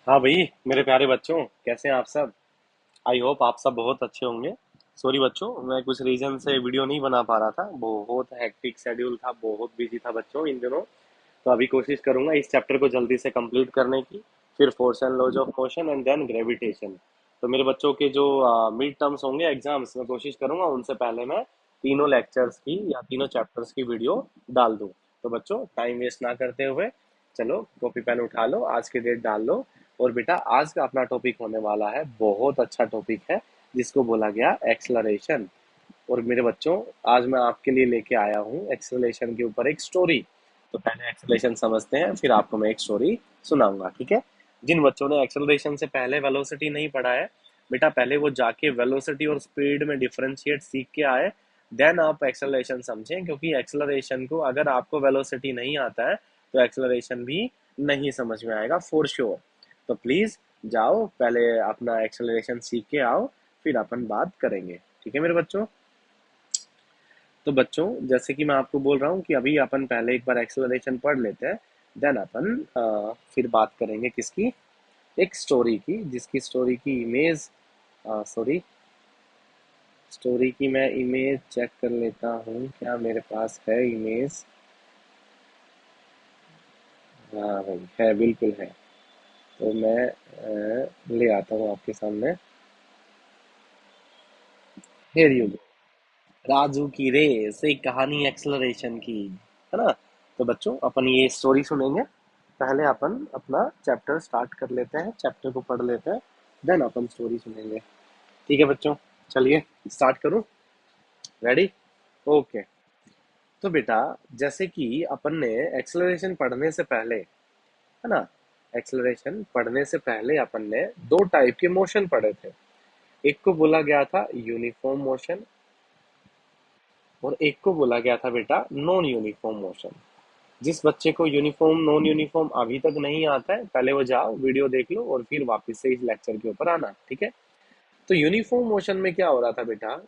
हाँ भाई, मेरे प्यारे बच्चों, कैसे हैं आप सब। आई होप आप सब बहुत अच्छे होंगे। सॉरी बच्चों, मैं कुछ रीजन से वीडियो नहीं बना पा रहा था। बहुत हेक्टिक शेड्यूल था, बहुत बिजी था बच्चों इन दिनों। तो अभी कोशिश करूंगा इस चैप्टर को जल्दी से कंप्लीट करने की। फिर force and laws of motion and then gravitation. तो मेरे बच्चों के जो मिड टर्म्स होंगे एग्जाम्स में, कोशिश करूंगा उनसे पहले मैं तीनों लेक्चर्स की या तीनों चैप्टर्स की वीडियो डाल दूं। तो बच्चों, टाइम वेस्ट ना करते हुए चलो कॉपी पेन उठा लो, आज की डेट डाल लो। और बेटा, आज का अपना टॉपिक होने वाला है, बहुत अच्छा टॉपिक है, जिसको बोला गया एक्सलरेशन। और मेरे बच्चों, आज मैं आपके लिए लेके आया हूँ एक्सेलरेशन के ऊपर एक स्टोरी। तो पहले एक्सेलरेशन समझते हैं, फिर आपको मैं एक स्टोरी सुनाऊंगा, ठीक है। जिन बच्चों ने एक्सेलरेशन से पहले वेलोसिटी नहीं पढ़ा है, बेटा पहले वो जाके वेलोसिटी और स्पीड में डिफरेंशिएट सीख के आए, देन आप एक्सेलरेशन समझें। क्योंकि एक्सेलरेशन को, अगर आपको वेलोसिटी नहीं आता है, तो एक्सेलरेशन भी नहीं समझ में आएगा फॉर श्योर। तो प्लीज जाओ, पहले अपना एक्सेलरेशन सीख के आओ, फिर अपन बात करेंगे, ठीक है मेरे बच्चों। तो बच्चों, जैसे कि मैं आपको बोल रहा हूँ कि अभी अपन पहले एक बार एक्सेलरेशन पढ़ लेते हैं, देन अपन फिर बात करेंगे किसकी, एक स्टोरी की, जिसकी स्टोरी की इमेज, सॉरी, स्टोरी की मैं इमेज चेक कर लेता हूँ, क्या मेरे पास है इमेज। हाँ भाई, है, बिल्कुल है। तो मैं ले आता हूँ आपके सामने। Here you go. राजू की रेस, एक कहानी एक्सलरेशन की, है ना। तो बच्चों, अपन ये स्टोरी सुनेंगे। पहले अपन अपना चैप्टर स्टार्ट कर लेते हैं, चैप्टर को पढ़ लेते हैं, देन अपन स्टोरी सुनेंगे। ठीक है बच्चों, चलिए स्टार्ट करूं। रेडी? ओके। तो बेटा, जैसे कि अपन ने एक्सलरेशन पढ़ने से पहले, है ना, एक्सलरेशन पढ़ने से पहले अपन ने दो टाइप के मोशन पढ़े थे। एक को बोला गया था यूनिफॉर्म मोशन, और एक को बोला गया था बेटा नॉन यूनिफॉर्म मोशन। जिस बच्चे को यूनिफॉर्म नॉन यूनिफॉर्म अभी तक नहीं आता है, पहले वो जाओ वीडियो देख लो और फिर वापस से इस लेक्चर के ऊपर आना, ठीक है। तो यूनिफॉर्म मोशन में क्या हो रहा था बेटा,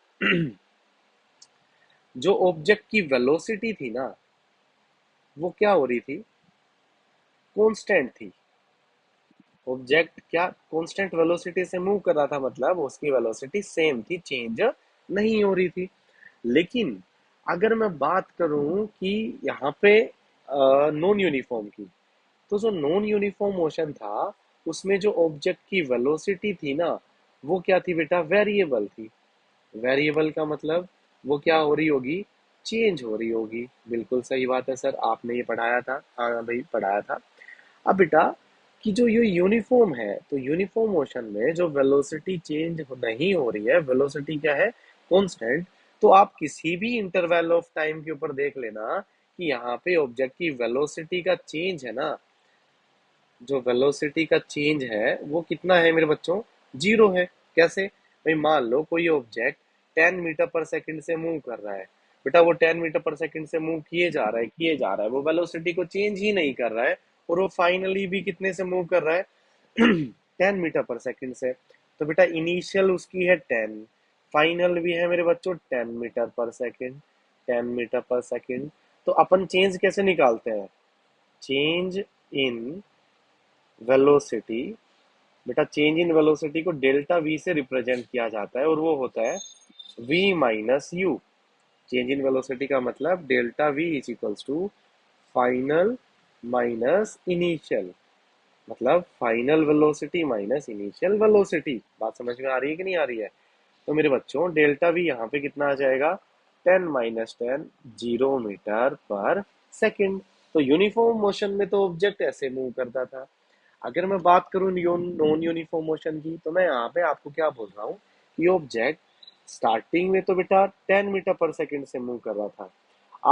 जो ऑब्जेक्ट की वेलोसिटी थी ना, वो क्या हो रही थी, कांस्टेंट थी। ऑब्जेक्ट क्या कांस्टेंट वेलोसिटी से मूव कर रहा था, मतलब उसकी वेलोसिटी सेम थी, चेंज नहीं हो रही थी। लेकिन अगर मैं बात करूं कि यहाँ पे नॉन यूनिफॉर्म की, तो जो नॉन यूनिफॉर्म मोशन था, उसमें जो ऑब्जेक्ट की वेलोसिटी थी ना, वो क्या थी बेटा, वेरिएबल थी। वेरिएबल का मतलब वो क्या हो रही होगी, चेंज हो रही होगी। बिल्कुल सही बात है सर, आपने ये पढ़ाया था, हाँ भाई पढ़ाया था। अब बेटा, कि जो ये यूनिफॉर्म है, तो यूनिफॉर्म मोशन में जो वेलोसिटी चेंज नहीं हो रही है, वेलोसिटी क्या है, कांस्टेंट। तो आप किसी भी इंटरवल ऑफ टाइम के ऊपर देख लेना कि यहाँ पे ऑब्जेक्ट की वेलोसिटी का चेंज है ना, जो वेलोसिटी का चेंज है वो कितना है मेरे बच्चों, जीरो है। कैसे भाई, मान लो कोई ऑब्जेक्ट 10 मीटर पर सेकंड से मूव कर रहा है। बेटा वो 10 मीटर पर सेकंड से मूव किए जा रहा है, किए जा रहा है, वो वेलोसिटी को चेंज ही नहीं कर रहा है। और वो फाइनली भी कितने से मूव कर रहा है, 10 मीटर पर सेकंड से। तो बेटा इनिशियल उसकी है 10, फाइनल भी है मेरे बच्चों 10 metre per second, 10 metre per second. तो अपन चेंज कैसे निकालते हैं, चेंज इन वेलोसिटी, बेटा चेंज इन वेलोसिटी को डेल्टा वी से रिप्रेजेंट किया जाता है, और वो होता है v minus u. Change in velocity का मतलब delta v is equals to final minus initial, मतलब final velocity minus initial velocity. बात समझ में आ रही है कि नहीं आ रही है। तो मेरे बच्चों, डेल्टा वी यहाँ पे कितना आ जाएगा, 10 - 10, 0 मीटर पर सेकंड। तो यूनिफॉर्म मोशन में तो ऑब्जेक्ट ऐसे मूव करता था। अगर मैं बात करूं नॉन यूनिफॉर्म मोशन की, तो मैं यहाँ पे आपको क्या बोल रहा हूँ कि ऑब्जेक्ट स्टार्टिंग में तो बेटा 10 मीटर पर सेकंड से मूव कर रहा था।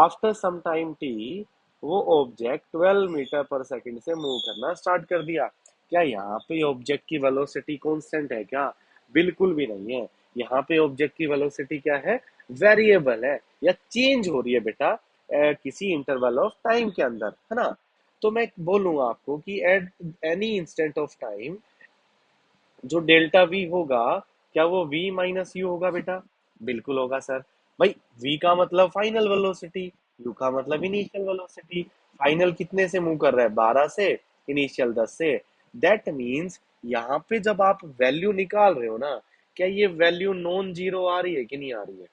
आफ्टर सम टाइम टी, वो ऑब्जेक्ट 12 मीटर पर सेकंड से मूव करना स्टार्ट कर दिया। क्या यहाँ पे ऑब्जेक्ट की वेलोसिटी कांस्टेंट है क्या, बिल्कुल भी नहीं है। यहाँ पे ऑब्जेक्ट की वेलोसिटी क्या है, वेरिएबल है, या चेंज हो रही है बेटा किसी इंटरवल ऑफ टाइम के अंदर, है ना। तो मैं बोलूंगा आपको कि at any instant of time जो डेल्टा वी होगा, क्या वो v माइनस यू होगा बेटा, बिल्कुल होगा सर। भाई v का मतलब फाइनल वेलोसिटी, u का मतलब इनिशियल वेलोसिटी। फाइनल कितने से मूव कर रहा है, 12 से, इनिशियल 10 से। दैट मीन्स यहाँ पे जब आप वैल्यू निकाल रहे हो ना, क्या ये वैल्यू नॉन जीरो आ रही है कि नहीं आ रही है?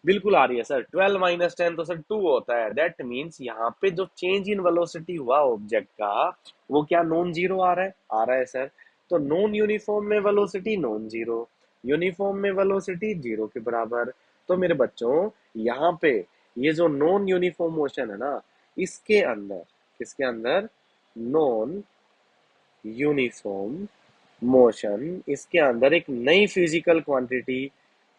बिल्कुल आ रही है सर। 12 - 10 तो सर 2 होता है। दैट मीन्स यहाँ पे जो चेंज इन वेलोसिटी हुआ ऑब्जेक्ट का, वो क्या नॉन जीरो आ रहा है? आ रहा है सर। तो नॉन यूनिफॉर्म में वेलोसिटी नॉन जीरो, यूनिफॉर्म में वेलोसिटी जीरो के बराबर। तो मेरे बच्चों यहाँ पे ये जो नॉन यूनिफॉर्म मोशन है ना, इसके अंदर, किसके अंदर? नॉन यूनिफॉर्म मोशन, इसके अंदर एक नई फिजिकल क्वांटिटी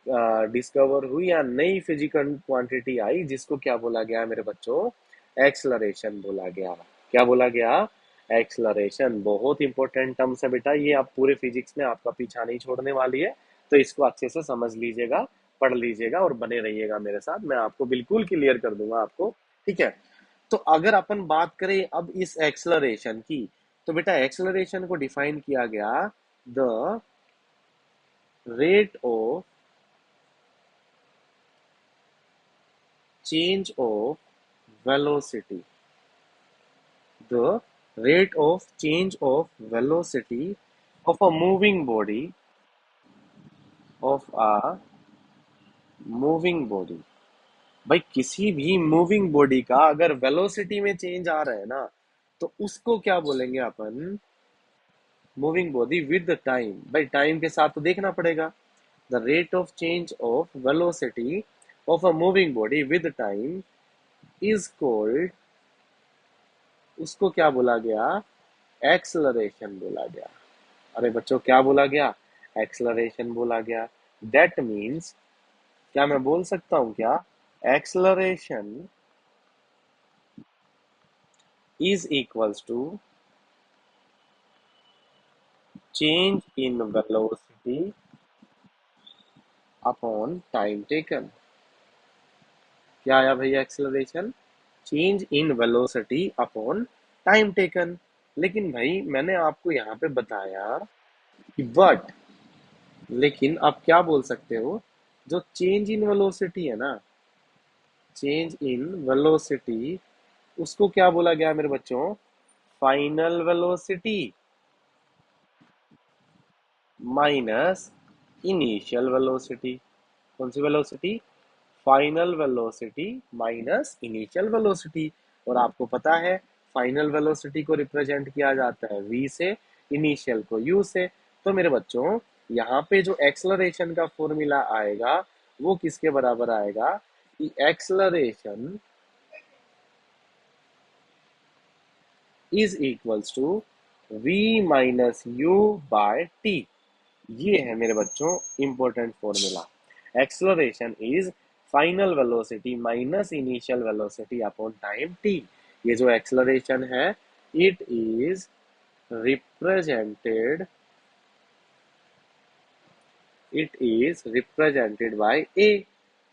डिस्कवर हुई या नई फिजिकल क्वांटिटी आई, जिसको क्या बोला गया मेरे बच्चों? एक्सलरेशन बोला गया। क्या बोला गया? एक्सलरेशन। बहुत इंपॉर्टेंट टर्म्स है बेटा, ये आप पूरे फिजिक्स में आपका पीछा नहीं छोड़ने वाली है। तो इसको अच्छे से समझ लीजिएगा, पढ़ लीजिएगा और बने रहिएगा मेरे साथ, मैं आपको बिल्कुल क्लियर कर दूंगा आपको। ठीक है। तो अगर अपन बात करें अब इस एक्सलरेशन की, तो बेटा एक्सलरेशन को डिफाइन किया गया, the rate of change of velocity, the rate of change of velocity of a moving body, of a moving body। भाई किसी भी मूविंग बॉडी का अगर वेलोसिटी में चेंज आ रहा है ना, तो उसको क्या बोलेंगे अपन? Moving body with time. भाई टाइम के साथ तो देखना पड़ेगा। The rate of change of velocity of a moving body with time is called, उसको क्या बोला गया? एक्सलरेशन बोला गया। अरे बच्चों क्या बोला गया? एक्सलरेशन बोला गया। दैट मीन्स, क्या मैं बोल सकता हूं क्या? Acceleration is equals to change in velocity upon time taken. क्या आया भैया? Acceleration change in velocity upon time taken. लेकिन भाई मैंने आपको यहाँ पे बताया कि बट, लेकिन आप क्या बोल सकते हो, जो चेंज इन वेलोसिटी है ना, चेंज इन वेलोसिटी, उसको क्या बोला गया मेरे बच्चों? Final velocity minus initial velocity. कौन सी velocity? Final velocity minus initial velocity. और आपको पता है फाइनल वेलोसिटी को रिप्रेजेंट किया जाता है v से, इनिशियल को u से। तो मेरे बच्चों यहाँ पे जो एक्सलरेशन का फॉर्मूला आएगा, वो किसके बराबर आएगा? कि acceleration is equals to v minus u by t. ये है मेरे बच्चों important formula. Acceleration is final velocity minus initial velocity upon time t. ये जो एक्सलरेशन है, it is represented, it is represented by a,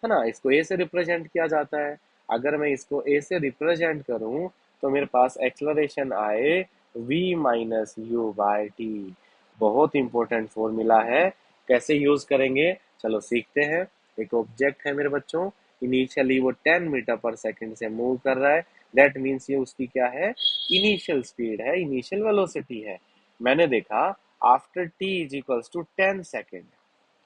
है ना? इसको ए से रिप्रेजेंट किया जाता है। अगर मैं इसको ए से रिप्रेजेंट करूं, तो मेरे पास एक्सलरेशन आए v minus u by t. बहुत इंपॉर्टेंट फॉर्मूला है। कैसे यूज करेंगे, चलो सीखते हैं। एक ऑब्जेक्ट है मेरे बच्चों, इनिशियली वो 10 मीटर पर सेकेंड से मूव कर रहा है। दैट मीन्स ये उसकी क्या है? इनिशियल स्पीड है, इनिशियल वेलोसिटी है। मैंने देखा after t is equals to 10 second,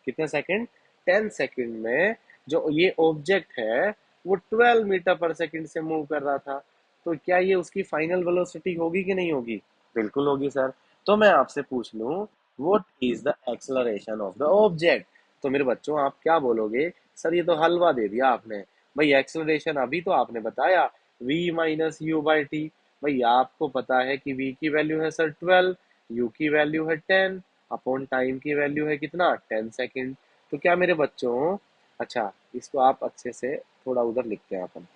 कितने सेकंड? 10 सेकंड में जो ये ऑब्जेक्ट है, वो 12 मीटर पर सेकंड से मूव कर रहा था। तो क्या ये उसकी फाइनल वेलोसिटी होगी कि नहीं होगी? बिल्कुल होगी सर। तो मैं आपसे पूछ लूं, what is the acceleration of the object? तो मेरे बच्चों आप क्या बोलोगे? सर ये तो हलवा दे दिया आपने। भाई एक्सलरेशन अभी तो आपने बताया v minus u by T. भाई आपको पता है कि v की वैल्यू है सर 12, u की वैल्यू है 10, अपॉन टाइम की वैल्यू है कितना? 10 सेकेंड। तो क्या मेरे बच्चों, अच्छा इसको आप अच्छे से थोड़ा उधर लिखते हैं अपन,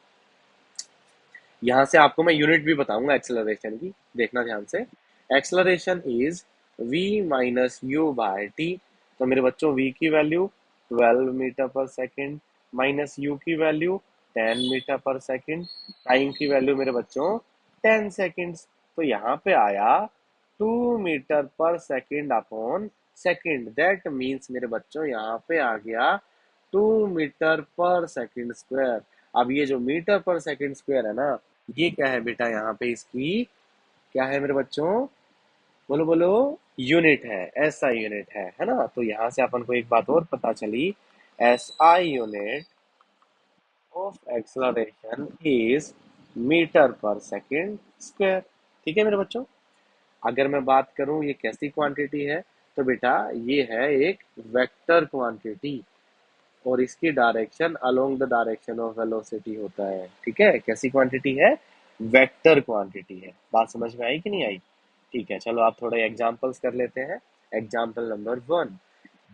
यहाँ से आपको मैं यूनिट भी बताऊंगा एक्सेलरेशन की, देखना ध्यान से। Acceleration is v minus u by t. तो मेरे बच्चों v की value 12 metre per second, minus u की value 10 metre per second, time की वैल्यू मेरे बच्चों 10 सेकेंड्स। तो यहाँ पे आया 2 metre per second upon second. That means मेरे बच्चों यहाँ पे आ गया 2 मीटर पर सेकेंड स्क्वायर। अब ये जो मीटर पर सेकेंड स्क्वायर है ना, ये क्या है बेटा? यहाँ पे इसकी क्या है मेरे बच्चों? बोलो बोलो। यूनिट है, एसआई यूनिट है ना। तो यहां से अपन को एक बात और पता चली, SI unit of acceleration is metre per second square. ठीक है मेरे बच्चों। अगर मैं बात करूं ये कैसी क्वांटिटी है, तो बेटा ये है एक वेक्टर क्वांटिटी, और इसकी direction along the direction of velocity होता है। ठीक है, कैसी क्वांटिटी है? वेक्टर क्वांटिटी है। बात समझ में आई कि नहीं आई? ठीक है, चलो आप थोड़े एग्जांपल्स कर लेते हैं। Example number one.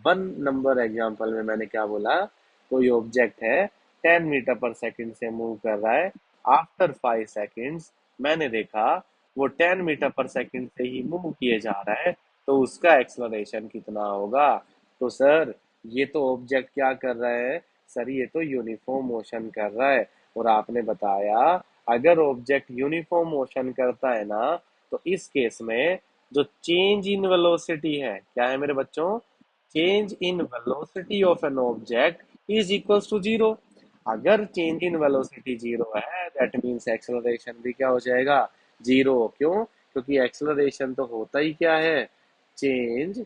One number example में मैंने क्या बोला? कोई ऑब्जेक्ट है 10 मीटर पर सेकंड से मूव कर रहा है। आफ्टर 5 सेकंड्स मैंने देखा वो 10 मीटर पर सेकंड से ही मूव किए जा रहा है, तो उसका एक्सलरेशन कितना होगा? तो सर, ये तो ऑब्जेक्ट क्या कर रहा है? सर ये तो यूनिफॉर्म मोशन कर रहा है। और आपने बताया अगर ऑब्जेक्ट यूनिफॉर्म मोशन करता है ना, तो इस केस में जो चेंज इन वेलोसिटी है, क्या है मेरे बच्चों? Change in velocity of an object is equals to zero. अगर चेंज इन वेलोसिटी जीरो है, दैट मीन्स एक्सेलरेशन भी क्या हो जाएगा? जीरो। क्यों? क्योंकि एक्सेलरेशन तो होता ही क्या है? Change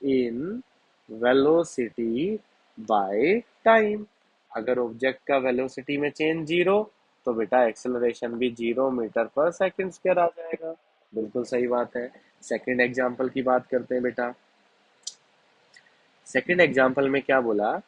in velocity by time. अगर ऑब्जेक्ट का वेलोसिटी में चेंज जीरो, तो बेटा एक्सेलरेशन भी 0 मीटर पर सेकंड स्क्वायर आ जाएगा। बिल्कुल सही बात है। सेकंड एग्जांपल की बात करते हैं बेटा। सेकंड एग्जांपल में क्या बोला?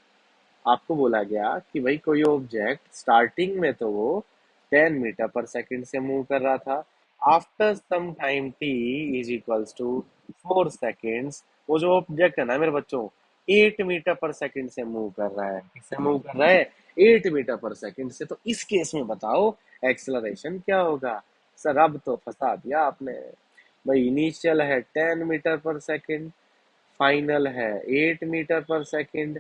आपको बोला गया कि भाई कोई ऑब्जेक्ट स्टार्टिंग में तो वो 10 मीटर पर सेकंड से मूव कर रहा था। After some time t is equals to 4 seconds, वो जो ऑब्जेक्ट है ना मेरे बच्चों, 8 मीटर पर सेकंड से मूव कर रहा है। किससे मूव कर रहा है? 8 मीटर पर सेकंड से। तो इस केस में बताओ एक्सेलरेशन क्या होगा? सर अब तो फंसा दिया आपने। भाई इनिशियल है 10 मीटर पर सेकंड, फाइनल है 8 मीटर पर सेकंड,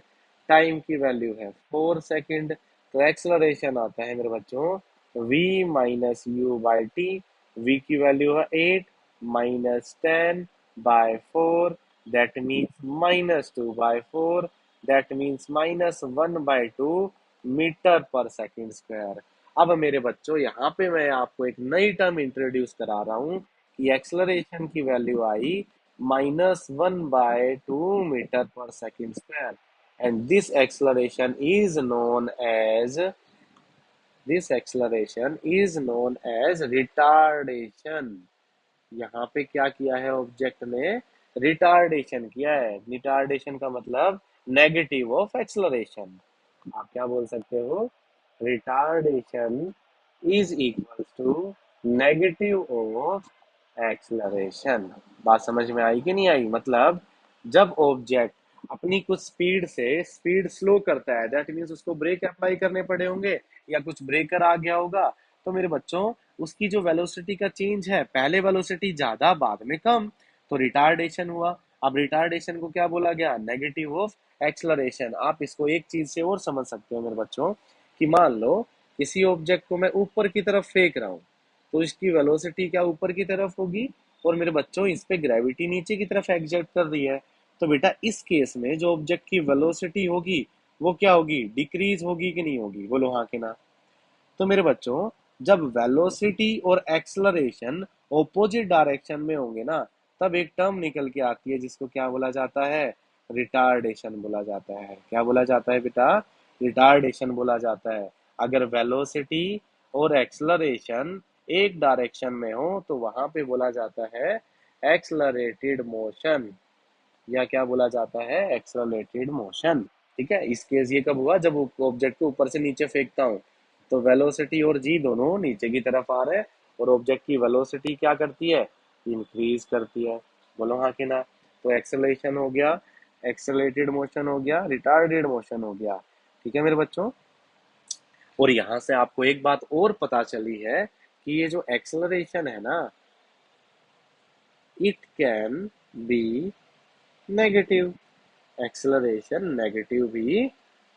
टाइम की वैल्यू है 4 सेकंड। तो एक्सलरेशन आता है मेरे बच्चों v minus u by t. v की वैल्यू है 8 minus 10/4, that means -2/4, that means -1/2 metre per second square. अब मेरे बच्चों यहाँ पे मैं आपको एक नई टर्म इंट्रोड्यूस करा रहा हूँ कि एक्सलरेशन की value I -1/2 metre per second square, and this acceleration is known as retardation। यहाँ पे क्या किया है ऑब्जेक्ट ने? रिटार्डेशन किया है। रिटार्डेशन का मतलब नेगेटिव ऑफ एक्सलरेशन। आप क्या बोल सकते हो? Retardation is equal to negative of acceleration. बात समझ में आई कि नहीं आई? मतलब जब ऑब्जेक्ट अपनी कुछ स्पीड से स्पीड स्लो करता है, दैट मीन्स उसको ब्रेक अप्लाई करने पड़े होंगे या कुछ ब्रेकर आ गया होगा, तो मेरे बच्चों उसकी जो वेलोसिटी का चेंज है, पहले वेलोसिटी ज्यादा बाद में कम, तो रिटार्डेशन हुआ। अब रिटार्डेशन को क्या बोला गया? Negative of acceleration. आप इसको एक चीज से और समझ सकते हो मेरे बच्चों, कि मान लो किसी ऑब्जेक्ट को मैं ऊपर की तरफ फेंक रहा हूँ, तो इसकी वेलोसिटी क्या ऊपर की तरफ होगी, और मेरे बच्चों इस पे ग्रेविटी नीचे की तरफ एग्जर्ट कर रही है। तो बेटा इस केस में जो ऑब्जेक्ट की वेलोसिटी होगी वो क्या होगी? डिक्रीज होगी कि नहीं होगी? बोलो हाँ कि ना। तो मेरे बच्चों जब वेलोसिटी और एक्सलरेशन ऑपोजिट डायरेक्शन में होंगे ना, तब एक टर्म निकल के आती है जिसको क्या बोला जाता है? रिटार्डेशन बोला जाता है। क्या बोला जाता है बेटा? रिटार्डेशन बोला जाता है। अगर वेलोसिटी और एक्सलरेशन एक डायरेक्शन में हो तो वहां पे बोला जाता है एक्सलरेटेड मोशन, या क्या बोला जाता है? Accelerated motion. ठीक है, इस केस ये कब हुआ? जब ऑब्जेक्ट को ऊपर से नीचे फेंकता हूँ, तो वेलोसिटी और जी दोनों नीचे की तरफ आ रहे हैं, और ऑब्जेक्ट की वेलोसिटी क्या करती है? इंक्रीज करती है। बोलो हाँ कि ना। तो एक्सेलरेशन हो गया, एक्सेलरेटेड मोशन हो गया, रिटार्डेड मोशन हो गया। ठीक है मेरे बच्चों। और यहाँ से आपको एक बात और पता चली है कि ये जो एक्सेलरेशन है ना, it can be negative. Acceleration negative भी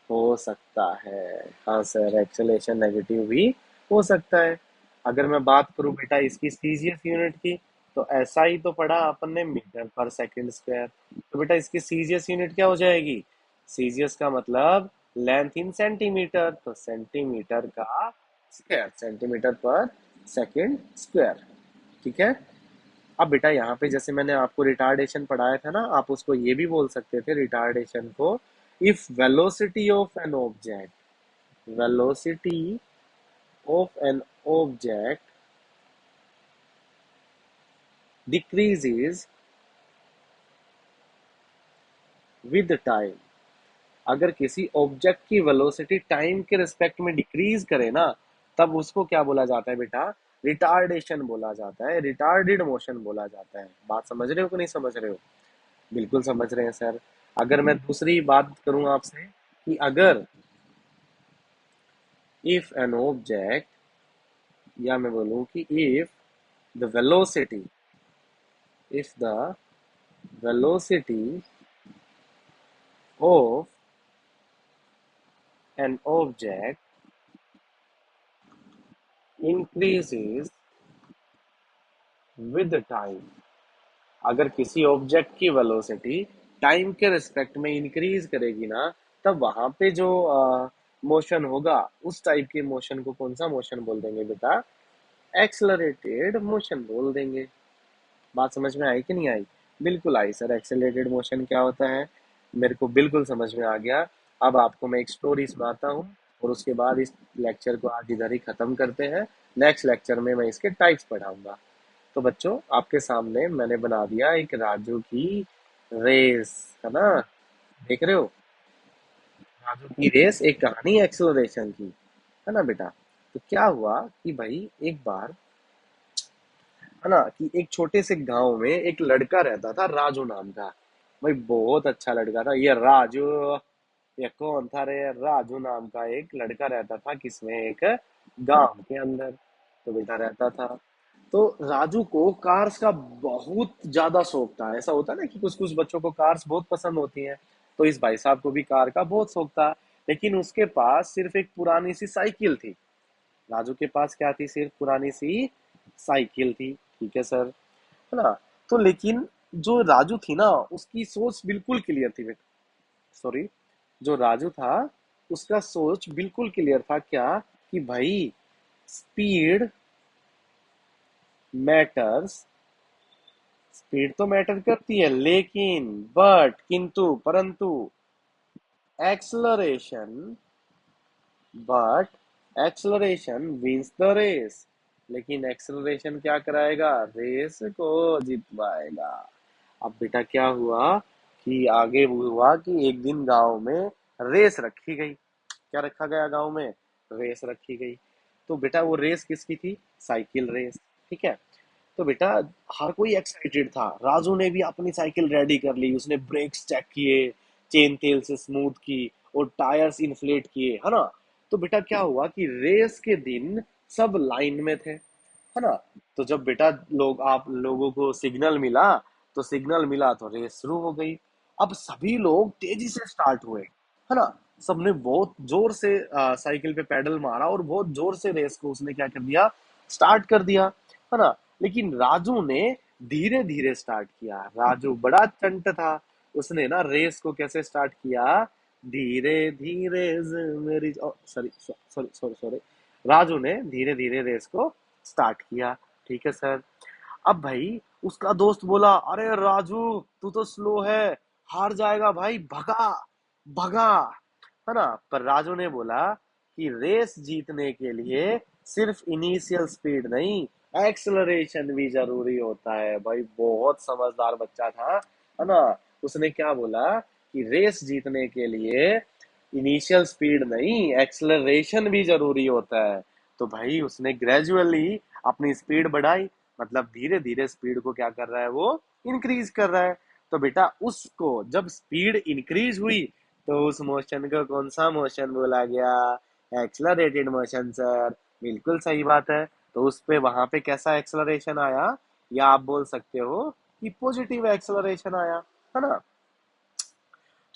हो सकता है। हाँ सर, एक्सेलरेशन नेगेटिव भी हो सकता है। अगर मैं बात करूं बेटा इसकी सीजीएस यूनिट की, तो ऐसा ही तो पढ़ा अपन ने, मीटर पर सेकंड स्क्वायर। तो बेटा इसकी सीजीएस यूनिट क्या हो जाएगी? सीजीएस का मतलब लेंथ इन सेंटीमीटर, तो सेंटीमीटर का स्क्वायर, सेंटीमीटर पर सेकंड स्क्वायर। ठीक है। अब बेटा यहाँ पे जैसे मैंने आपको रिटार्डेशन पढ़ाया था ना, आप उसको ये भी बोल सकते थे रिटार्डेशन को, if velocity of an object, velocity of an object decreases with time, अगर किसी ऑब्जेक्ट की वेलोसिटी टाइम के रिस्पेक्ट में डिक्रीज करे ना, तब उसको क्या बोला जाता है बेटा, रिटार्डेशन बोला जाता है, रिटार्डेड मोशन बोला जाता है। बात समझ रहे हो कि नहीं समझ रहे हो? बिल्कुल समझ रहे हैं सर। अगर मैं दूसरी बात करूं आपसे कि अगर इफ एन ऑब्जेक्ट, या मैं बोलूं कि if the velocity, if the velocity of an object increases with time, अगर किसी ऑब्जेक्ट की वेलोसिटी टाइम के रिस्पेक्ट में इंक्रीज करेगी ना, तब वहां पे जो मोशन होगा, उस टाइप के मोशन को कौन सा मोशन बोल देंगे बेटा, एक्सलरेटेड मोशन बोल देंगे। बात समझ में आई कि नहीं आई? बिल्कुल आई सर। एक्सेलरेटेड मोशन क्या होता है, मेरे को बिल्कुल समझ में आ गया। अब आपको मैं एक स्टोरी सुनाता हूँ, और उसके बाद इस लेक्चर को आज इधर ही खत्म करते हैं। नेक्स्ट लेक्चर में मैं इसके टाइप्स पढ़ाऊंगा। तो बच्चों, आपके सामने मैंने बना दिया एक राजू की रेस, है ना? देख रहे हो, राजू की रेस, एक कहानी एक्सेलरेशन की, है ना बेटा? तो क्या हुआ कि भाई एक बार, है ना, कि एक छोटे से गांव में एक लड़का रहता था, राजू नाम का। भाई बहुत अच्छा लड़का था ये राजू। ये कौन था रे? राजू नाम का एक लड़का रहता था, किसमें, एक गांव के अंदर। तो बेटा रहता था, तो राजू को कार्स का बहुत ज्यादा शौक था। ऐसा होता है ना कि कुछ कुछ बच्चों को कार्स बहुत पसंद होती हैं। तो इस भाई साहब को भी कार का बहुत शौक था, लेकिन उसके पास सिर्फ एक पुरानी सी साइकिल थी। राजू के पास क्या थी? सिर्फ पुरानी सी साइकिल थी। ठीक है सर, है ना? तो लेकिन जो राजू थी ना, उसकी सोच बिल्कुल क्लियर थी बेटा। सॉरी, जो राजू था, उसका सोच बिल्कुल क्लियर था, क्या कि भाई स्पीड मैटर्स, स्पीड तो मैटर करती है, लेकिन बट, किंतु, परंतु, acceleration, but acceleration wins the race, लेकिन एक्सलरेशन क्या कराएगा? रेस को जितवाएगा। अब बेटा क्या हुआ कि आगे हुआ कि एक दिन गांव में रेस रखी गई। क्या रखा गया गांव में? रेस रखी गई। तो बेटा वो रेस किसकी थी? Cycle race. ठीक है। तो बेटा हर कोई एक्साइटेड था। राजू ने भी अपनी साइकिल रेडी कर ली, उसने ब्रेक्स चेक किए, चेन तेल से स्मूथ की, और टायर्स इन्फ्लेट किए, है ना? तो बेटा क्या हुआ कि रेस के दिन सब लाइन में थे, है ना? तो जब बेटा लोग, आप लोगों को सिग्नल मिला, तो सिग्नल मिला तो रेस शुरू हो गई। अब सभी लोग तेजी से स्टार्ट हुए, है ना? सबने बहुत जोर से साइकिल पे पेडल मारा, और बहुत जोर से रेस को उसने क्या कर दिया, स्टार्ट कर दिया, है ना? लेकिन राजू ने धीरे धीरे स्टार्ट किया। राजू बड़ा चंट था, उसने ना रेस को कैसे स्टार्ट किया, धीरे धीरे, मेरी, sorry sorry sorry sorry, Raju ने धीरे धीरे रेस को स्टार्ट किया। ठीक है सर। अब भाई उसका दोस्त बोला, अरे राजू तू तो स्लो है, हार जाएगा भाई, भगा भगा, है ना? पर राजू ने बोला कि रेस जीतने के लिए सिर्फ इनिशियल स्पीड नहीं, एक्सलरेशन भी जरूरी होता है। भाई बहुत समझदार बच्चा था, है ना? उसने क्या बोला कि रेस जीतने के लिए इनिशियल स्पीड नहीं, एक्सलरेशन भी जरूरी होता है। तो भाई उसने ग्रेजुअली अपनी स्पीड बढ़ाई, मतलब धीरे धीरे स्पीड को क्या कर रहा है वो, इंक्रीज कर रहा है। तो बेटा उसको जब स्पीड इंक्रीज हुई, तो उस मोशन को कौन सा मोशन बोला गया? Accelerated motion sir. बिल्कुल सही बात है। तो उस पे वहां पे कैसा एक्सलरेशन आया, या आप बोल सकते हो कि पॉजिटिव एक्सलरेशन आया, है ना?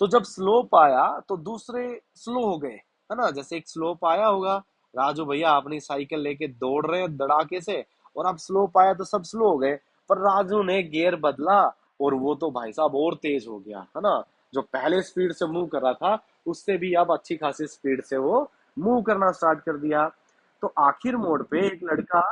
तो जब स्लोप आया तो दूसरे स्लो हो गए, है ना? जैसे एक स्लोप आया होगा, राजू भैया अपनी साइकिल लेके दौड़ रहे हैं धड़ाके से, और अब स्लोप आया तो सब स्लो हो गए। पर राजू ने गियर बदला, और वो तो भाई साहब और तेज हो गया, है ना? जो पहले स्पीड से मूव कर रहा था, उससे भी अब अच्छी खासी स्पीड से वो मूव करना स्टार्ट कर दिया। तो आखिर मोड़ पे एक लड़का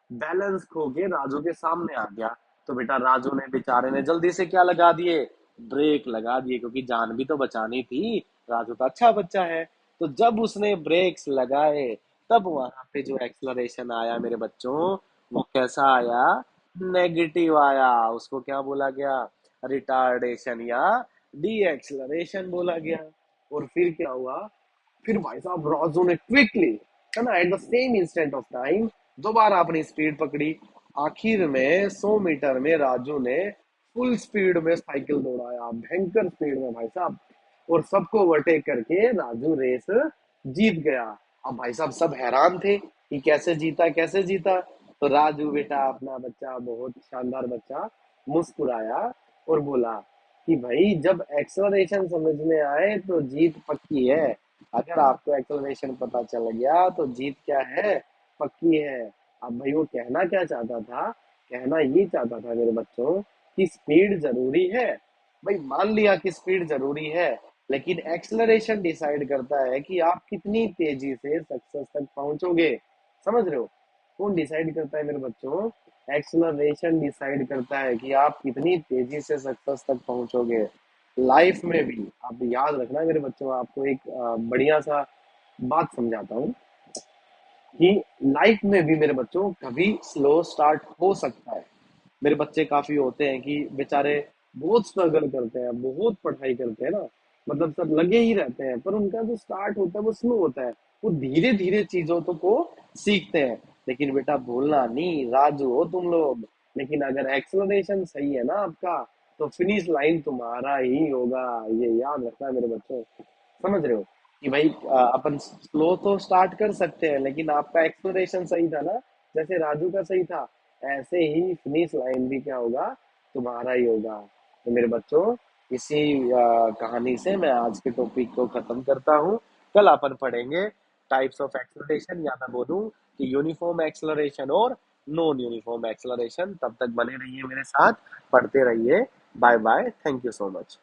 बैलेंस खो के राजू के सामने आ गया। तो बेटा राजू ने बेचारे ने जल्दी से क्या लगा दिए, ब्रेक लगा दिए, क्योंकि जान भी तो बचानी थी। राजू तो अच्छा बच्चा है। तो जब उसने ब्रेक्स लगाए, तब वहां पे जो एक्सलरेशन आया मेरे बच्चों, वो कैसा आया? नेगेटिव आया। उसको क्या बोला गया? रिटार्डेशन या डी एक्सलरेशन बोला गया। और फिर क्या हुआ? फिर भाई साहब राजू ने क्विकली, है ना, at the same instant of time दोबारा अपनी स्पीड पकड़ी। आखिर में 100 मीटर में राजू ने फुल स्पीड में साइकिल दौड़ाया, भयंकर स्पीड में भाई साहब। और सबको ओवरटेक करके राजू रेस जीत गया। अब भाई साहब सब हैरान थे कि कैसे जीता, कैसे जीता। तो राजू बेटा, अपना बच्चा, बहुत शानदार बच्चा, मुस्कुराया और बोला कि भाई जब एक्सलरेशन समझ में आए तो जीत पक्की है। अगर आपको एक्सलरेशन पता चल गया तो जीत क्या है? पक्की है। अब भाई वो कहना क्या चाहता था? कहना ये चाहता था मेरे बच्चों कि स्पीड जरूरी है। भाई मान लिया कि स्पीड जरूरी है, लेकिन एक्सलरेशन डिसाइड करता है कि आप कितनी तेजी से सक्सेस तक पहुंचोगे। समझ रहे हो? कौन डिसाइड करता है मेरे बच्चों? एक्सलरेशन डिसाइड करता है कि आप कितनी तेजी से सक्सेस तक पहुंचोगे। लाइफ में भी आप याद रखना मेरे बच्चों, आपको एक बढ़िया सा बात समझाता हूँ कि लाइफ में भी मेरे बच्चों कभी स्लो स्टार्ट हो सकता है। मेरे बच्चे काफी होते हैं कि बेचारे बहुत स्ट्रगल करते हैं, बहुत पढ़ाई करते हैं ना, मतलब सब लगे ही रहते हैं, पर उनका जो स्टार्ट होता है वो स्लो होता है। वो धीरे धीरे चीजों तो को सीखते हैं। लेकिन बेटा भूलना नहीं, राजू हो तुम लोग, लेकिन अगर एक्सलरेशन सही है ना आपका, तो फिनिश लाइन तुम्हारा ही होगा। ये याद रखना मेरे बच्चों। समझ रहे हो कि भाई अपन स्लो तो स्टार्ट कर सकते हैं, लेकिन आपका एक्सप्लोरेशन सही था ना, जैसे राजू का सही था, ऐसे ही फिनिश लाइन भी क्या होगा? तुम्हारा ही होगा। तो मेरे बच्चों, इसी कहानी से मैं आज के टॉपिक को खत्म करता हूँ। कल अपन पढ़ेंगे टाइप्स ऑफ एक्सलरेशन, या मैं बोलूँ कि यूनिफॉर्म एक्सलरेशन और नॉन यूनिफॉर्म एक्सलरेशन। तब तक बने रहिए मेरे साथ, पढ़ते रहिए। Bye bye, thank you so much.